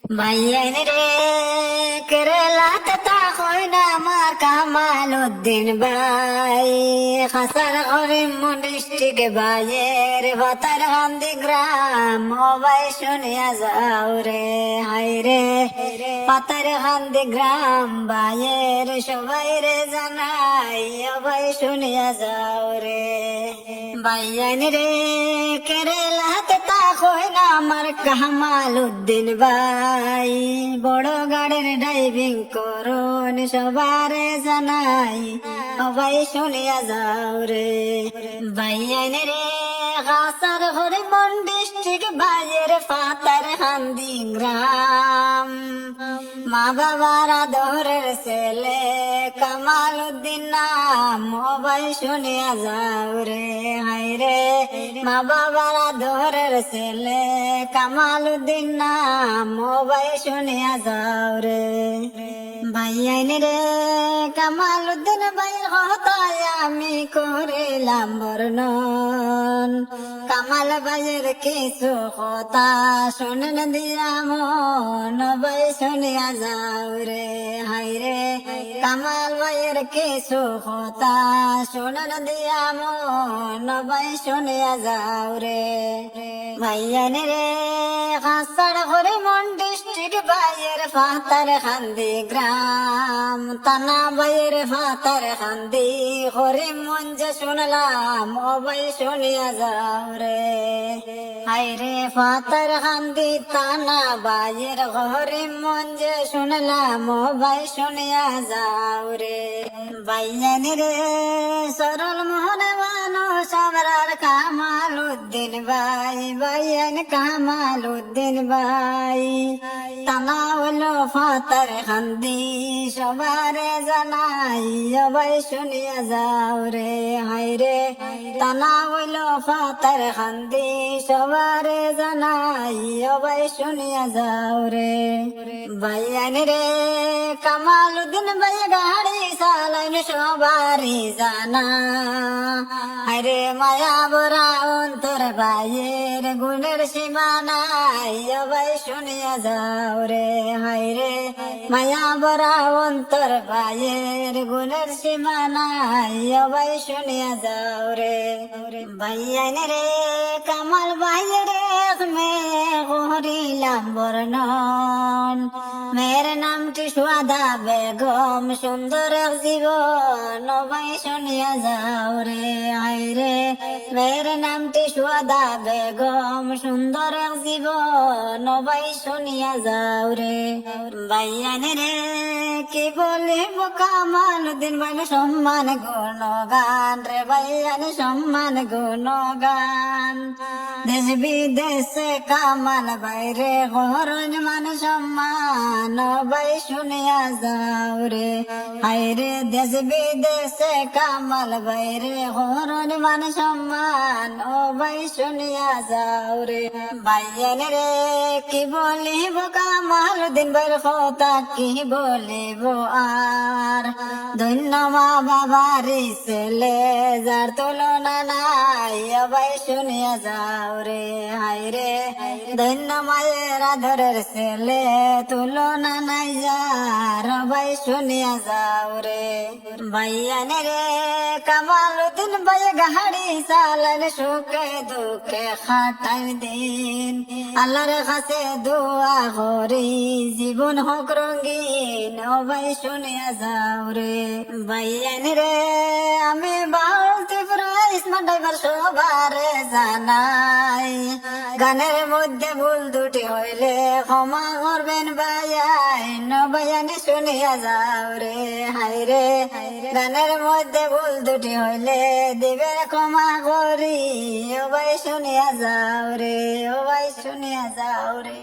ভাইয়ান রে কেরালাতে তা হয় না আমার কামাল উদ্দিন ভাই খাসার করিম ডিস্ট্রিক্ট ভাইয়ের ভাতার হান্দি গ্রাম ও ভাই শুনিয়া যাও রে হাই রে পাতার হান্দি গ্রাম ভাইয়ের সবাই রে জানাই ও ভাই শুনিয়া যাও রে ভাইয়ান রে কেরালাতে তা হয় না আমার কামাল উদ্দিন ভাই বড় গাড়ির ড্রাইভিং করুন সবারে জানাই ও ভাই শুনিয়া যাও রে ভাইয়ান রে খাসার হরিমন ডিস্ট্রিক্ট ভাইয়ের ফাতার হান্দি গ্রাম মা বাবার আদরের ছেলে কামাল উদ্দিন নাম ও ভাই শুনিয়া যাও রে হাই রে মা বাবার আদরের ছেলে কামাল উদ্দিন নাম ও ভাই শুনিয়া যাও রে ভাইয়ান রে কামাল উদ্দিন ভাইয়ের কথায় আমি করিলাম বর্ণন কামাল ভাইয়ের কিছু কথা শুনেন দিলাম ভাই শুনিয়া যাও রে হাই রে কামাল ভাইয়ের কিছু কথা শুনেন দিলাম ভাই শুনিয়া যাও রে ভাইয়ান রে খাসার হরিমন ডিস্ট্রিক্ট ভাইয়ের ফাতার হান্দি গ্রাম তানা ভাইয়ের ফাতার হান্দি হরিমন যে শুনলাম ও ভাই শুনিয়া যাও রে হাই রে ফাতার হান্দি তানা ভাইয়ের হরিমন যে শুনলাম ও ভাই শুনিয়া যাও রে ভাইয়ান রে সরল মোহনে মানুষ আমরার কামাল উদ্দিন ভাই ভাইয়ান কামাল উদ্দিন ভাই তানা হলো ফাতার হান্দি সবারে জানাই ও ভাই শুনিয়া যাও রে হাই রে তানা হলো ফাতার হান্দি সবারে জানাই ও ভাই শুনিয়া যাও রে ভাইয়ান রে কামাল উদ্দিন ভাই গাড়ি চালান সবারই জানা আরে মায়া বরা অন্তর ভাইয়ের গুণের সীমা নাই ও ভাই শুনিয়া যাও রে হাই রে মায়া বরা অন্তর ভাইয়ের গুণের সীমা নাই ও ভাই শুনিয়া যাও রে ভাইয়ান রে কামাল ভাইয়ের মে করিলাম বর্ণন মেয়ের নামটি সুয়াদা বেগম সুন্দর এক জীবন ও ভাই শুনিয়া যাও রে হাই রে মেয়ের নামটি সুয়াদা বেগম সুন্দর এক জীবন ও ভাই শুনিয়া যাও রে ভাইয়ান রে কি বলিব কামাল উদ্দিন ভাই সম্মান গুণগান রে ভাইয়ান সম্মান গুণগান দেশ বিদেশে কামাল বাইরে হরণ মান সম্মান ও ভাই শুনিয়া যাও রে হাই রে দেশ বিদেশে কামাল বাইরে হরণ মান সম্মান ও ভাই শুনিয়া যাও রে ভাইয়ান রে কি বলিব কামাল উদ্দিন ভাইয়ের কথা কি বলিব আর ধন্য মা বাবারি ছেলে যার তুলনা নাই ও ভাই শুনিয়া যাও রে হাই রে ধন্য মায়ের আদরের ছেলে তুলনা নাই যার ও ভাই শুনিয়া যাও রে ভাইয়ান রে কামাল উদ্দিন ভাই গাড়ি চালান সুখে দুঃখে খাটাই দিন আল্লাহর কাছে দোয়া করি জীবন হোক রঙিন ও ভাই শুনিয়া যাও রে ভাইয়ান রে আমি বাউলতে স্মার্ট ড্রাইভার সবারে জানাই গানের মধ্যে ভুল দুটি হইলে ক্ষমা করবেন ভাইয়ান ভাইয়ানি শুনিয়া যাও রে হাই রে গানের মধ্যে ভুল দুটি হইলে দিবেন ক্ষমা করি ও ভাই শুনিয়া যাও রে ও ভাই শুনিয়া যাও রে।